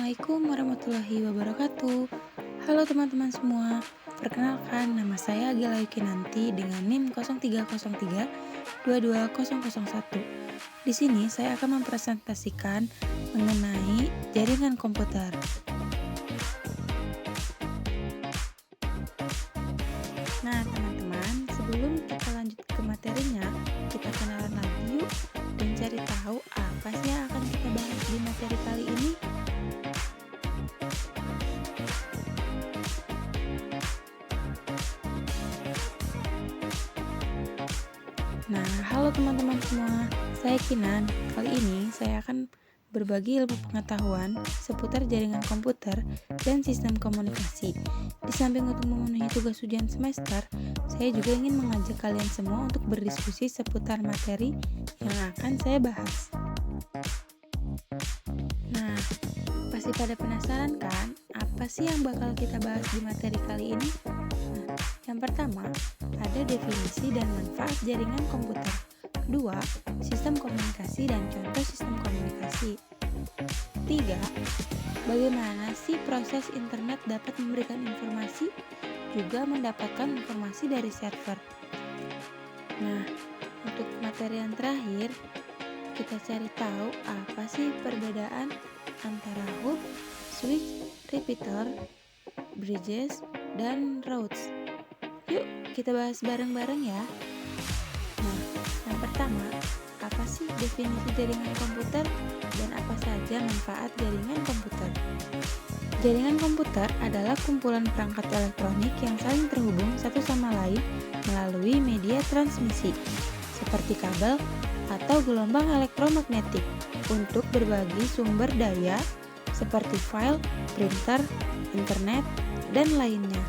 Assalamualaikum warahmatullahi wabarakatuh. Halo teman-teman semua. Perkenalkan, nama saya Agila Yukinanti dengan NIM 0303-22001. Di sini saya akan mempresentasikan mengenai jaringan komputer. Nah, teman-teman, sebelum kita lanjut ke materinya, kita kenalan lagi yuk dan cari tahu apa sih yang akan kita bahas di materi kali ini. Nah, halo teman-teman semua, saya Kinan. Kali ini saya akan berbagi ilmu pengetahuan seputar jaringan komputer dan sistem komunikasi. Di samping untuk memenuhi tugas ujian semester, saya juga ingin mengajak kalian semua untuk berdiskusi seputar materi yang akan saya bahas. Nah, pasti pada penasaran kan, apa sih yang bakal kita bahas di materi kali ini? Nah, yang pertama, ada definisi dan manfaat jaringan komputer. Kedua, sistem komunikasi dan contoh sistem komunikasi. Tiga, bagaimana sih proses internet dapat memberikan informasi, juga mendapatkan informasi dari server. Nah, untuk materi yang terakhir, kita cari tahu apa sih perbedaan antara hub, switch, repeater, bridges, dan routes. Yuk, kita bahas bareng-bareng ya. Nah, yang pertama, apa sih definisi jaringan komputer dan apa saja manfaat jaringan komputer? Jaringan komputer adalah kumpulan perangkat elektronik yang saling terhubung satu sama lain melalui media transmisi, seperti kabel atau gelombang elektromagnetik untuk berbagi sumber daya seperti file, printer, internet, dan lainnya.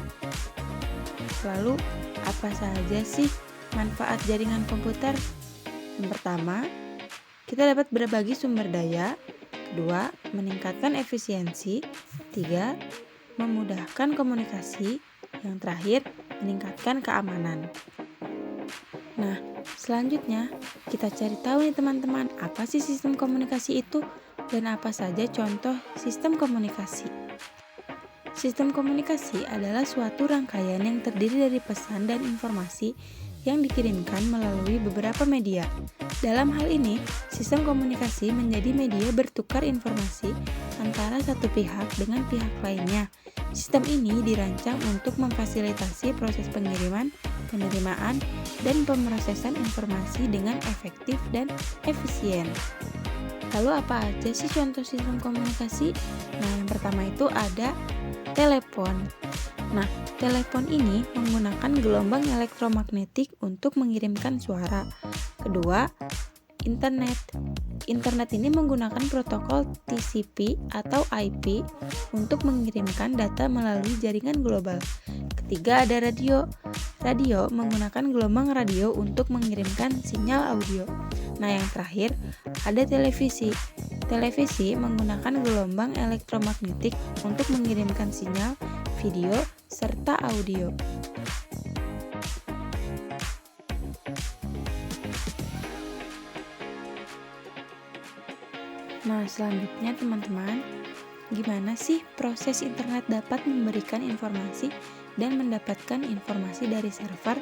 Lalu, apa saja sih manfaat jaringan komputer? Yang pertama, kita dapat berbagi sumber daya. Kedua, meningkatkan efisiensi. Tiga, memudahkan komunikasi. Yang terakhir, meningkatkan keamanan. Nah, selanjutnya kita cari tahu nih teman-teman, apa sih sistem komunikasi itu dan apa saja contoh sistem komunikasi. Sistem komunikasi adalah suatu rangkaian yang terdiri dari pesan dan informasi yang dikirimkan melalui beberapa media. Dalam hal ini, sistem komunikasi menjadi media bertukar informasi antara satu pihak dengan pihak lainnya. Sistem ini dirancang untuk memfasilitasi proses pengiriman, penerimaan, dan pemrosesan informasi dengan efektif dan efisien. Lalu apa aja sih contoh sistem komunikasi? Nah, yang pertama itu ada telepon. Nah, telepon ini menggunakan gelombang elektromagnetik untuk mengirimkan suara. Kedua, internet. Internet ini menggunakan protokol TCP atau IP untuk mengirimkan data melalui jaringan global. Ketiga, ada radio. Radio menggunakan gelombang radio untuk mengirimkan sinyal audio. Nah, yang terakhir, ada televisi. Televisi menggunakan gelombang elektromagnetik untuk mengirimkan sinyal, video, serta audio. Nah, selanjutnya teman-teman, gimana sih proses internet dapat memberikan informasi dan mendapatkan informasi dari server?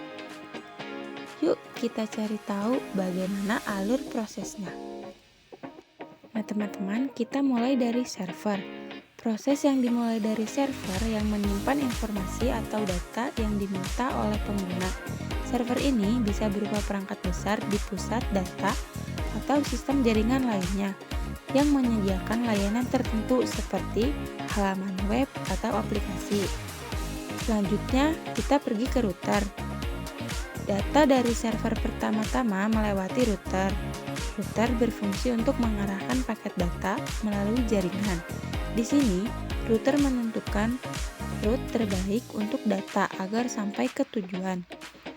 Yuk, kita cari tahu bagaimana alur prosesnya. Nah, teman-teman, kita mulai dari server. Proses yang dimulai dari server yang menyimpan informasi atau data yang diminta oleh pengguna. Server ini bisa berupa perangkat besar di pusat data atau sistem jaringan lainnya yang menyediakan layanan tertentu seperti halaman web atau aplikasi. Selanjutnya, kita pergi ke router. Data dari server pertama-tama melewati router. Router berfungsi untuk mengarahkan paket data melalui jaringan. Di sini, router menentukan route terbaik untuk data agar sampai ke tujuan.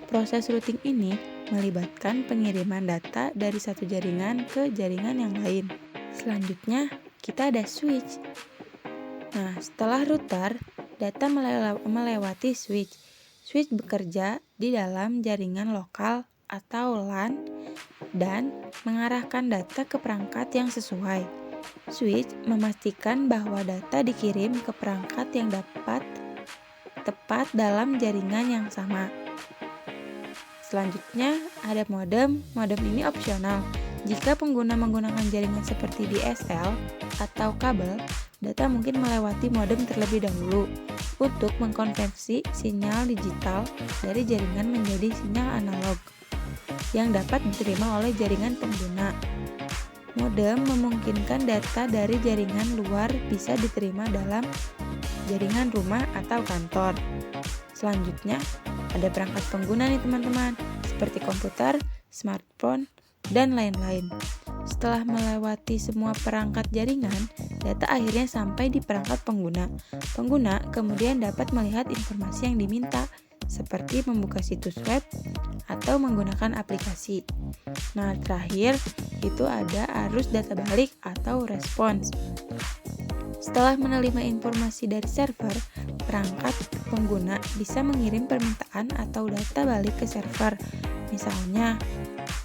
Proses routing ini melibatkan pengiriman data dari satu jaringan ke jaringan yang lain. Selanjutnya, kita ada switch. Nah, setelah router, data melewati switch. Switch bekerja di dalam jaringan lokal atau LAN dan mengarahkan data ke perangkat yang sesuai. Switch memastikan bahwa data dikirim ke perangkat yang dapat tepat dalam jaringan yang sama. Selanjutnya ada modem. Modem ini opsional. Jika pengguna menggunakan jaringan seperti DSL atau kabel, data mungkin melewati modem terlebih dahulu untuk mengkonversi sinyal digital dari jaringan menjadi sinyal analog yang dapat diterima oleh jaringan pengguna. Modem memungkinkan data dari jaringan luar bisa diterima dalam jaringan rumah atau kantor. Selanjutnya, ada perangkat pengguna nih teman-teman, seperti komputer, smartphone, dan lain-lain. Setelah melewati semua perangkat jaringan, data akhirnya sampai di perangkat pengguna. Pengguna kemudian dapat melihat informasi yang diminta, seperti membuka situs web atau menggunakan aplikasi. Nah, terakhir itu ada arus data balik atau respons. Setelah menerima informasi dari server, perangkat pengguna bisa mengirim permintaan atau data balik ke server. Misalnya,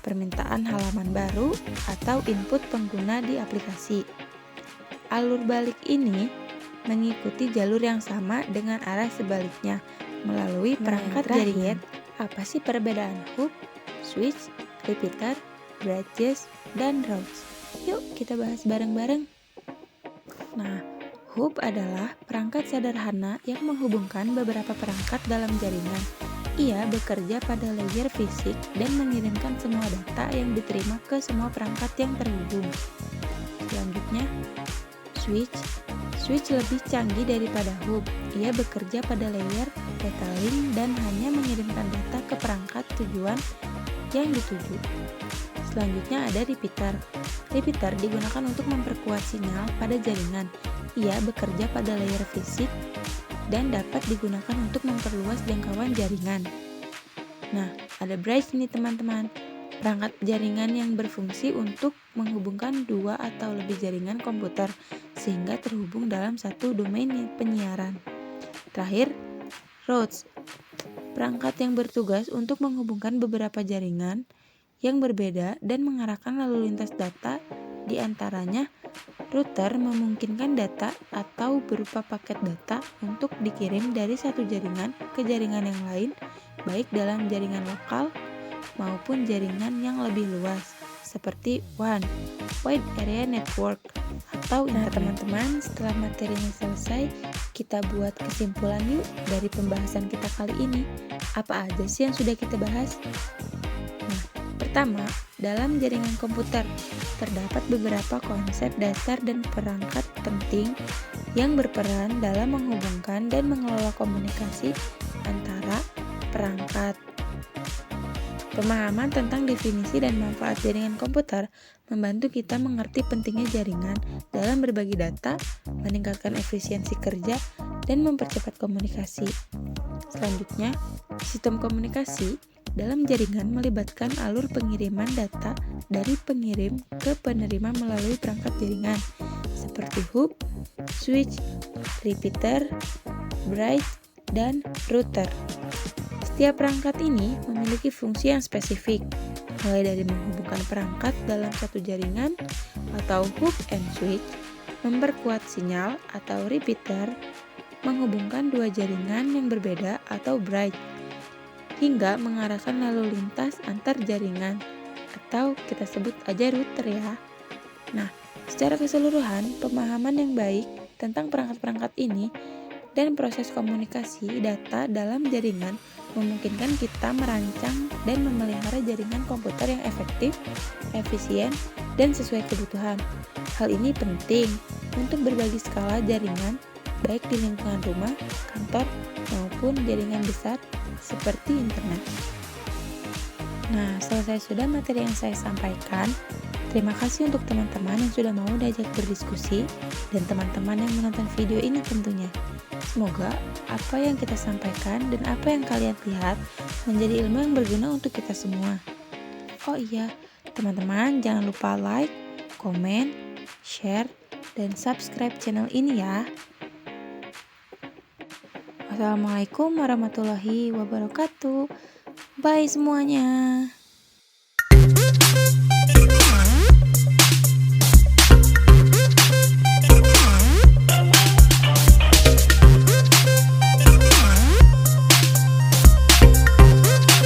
permintaan halaman baru atau input pengguna di aplikasi. Alur balik ini mengikuti jalur yang sama dengan arah sebaliknya melalui perangkat jaringan. Apa sih perbedaan hub, switch, repeater, bridges, dan routes? Yuk kita bahas bareng-bareng. Nah, hub adalah perangkat sederhana yang menghubungkan beberapa perangkat dalam jaringan. Ia bekerja pada layer fisik dan mengirimkan semua data yang diterima ke semua perangkat yang terhubung. Selanjutnya, switch. Switch lebih canggih daripada hub. Ia bekerja pada layer data link dan hanya mengirimkan data ke perangkat tujuan yang dituju. Selanjutnya ada repeater. Repeater digunakan untuk memperkuat sinyal pada jaringan. Ia bekerja pada layer fisik dan dapat digunakan untuk memperluas jangkauan jaringan. Nah, ada bridge nih teman-teman. Perangkat jaringan yang berfungsi untuk menghubungkan dua atau lebih jaringan komputer sehingga terhubung dalam satu domain penyiaran. Terakhir, routes. Perangkat yang bertugas untuk menghubungkan beberapa jaringan yang berbeda dan mengarahkan lalu lintas data. Di antaranya, router memungkinkan data atau berupa paket data untuk dikirim dari satu jaringan ke jaringan yang lain, baik dalam jaringan lokal maupun jaringan yang lebih luas, seperti WAN, Wide Area Network, atau internet. Teman-teman, setelah materinya selesai, kita buat kesimpulan yuk dari pembahasan kita kali ini. Apa aja sih yang sudah kita bahas? Nah, pertama, dalam jaringan komputer terdapat beberapa konsep dasar dan perangkat penting yang berperan dalam menghubungkan dan mengelola komunikasi antara perangkat. Pemahaman tentang definisi dan manfaat jaringan komputer membantu kita mengerti pentingnya jaringan dalam berbagi data, meningkatkan efisiensi kerja, dan mempercepat komunikasi. Selanjutnya, sistem komunikasi dalam jaringan melibatkan alur pengiriman data dari pengirim ke penerima melalui perangkat jaringan, seperti hub, switch, repeater, bridge, dan router. Setiap perangkat ini memiliki fungsi yang spesifik, mulai dari menghubungkan perangkat dalam satu jaringan atau hub and switch, memperkuat sinyal atau repeater, menghubungkan dua jaringan yang berbeda atau bridge, hingga mengarahkan lalu lintas antar jaringan, atau kita sebut aja router ya. Nah, secara keseluruhan, pemahaman yang baik tentang perangkat-perangkat ini dan proses komunikasi data dalam jaringan memungkinkan kita merancang dan memelihara jaringan komputer yang efektif, efisien, dan sesuai kebutuhan. Hal ini penting untuk berbagi skala jaringan baik di lingkungan rumah, kantor, maupun jaringan besar seperti internet. Nah, selesai sudah materi yang saya sampaikan. Terima kasih untuk teman-teman yang sudah mau diajak berdiskusi dan teman-teman yang menonton video ini tentunya. Semoga apa yang kita sampaikan dan apa yang kalian lihat menjadi ilmu yang berguna untuk kita semua. Oh iya, teman-teman jangan lupa like, komen, share, dan subscribe channel ini ya. Wassalamualaikum warahmatullahi wabarakatuh. Bye semuanya.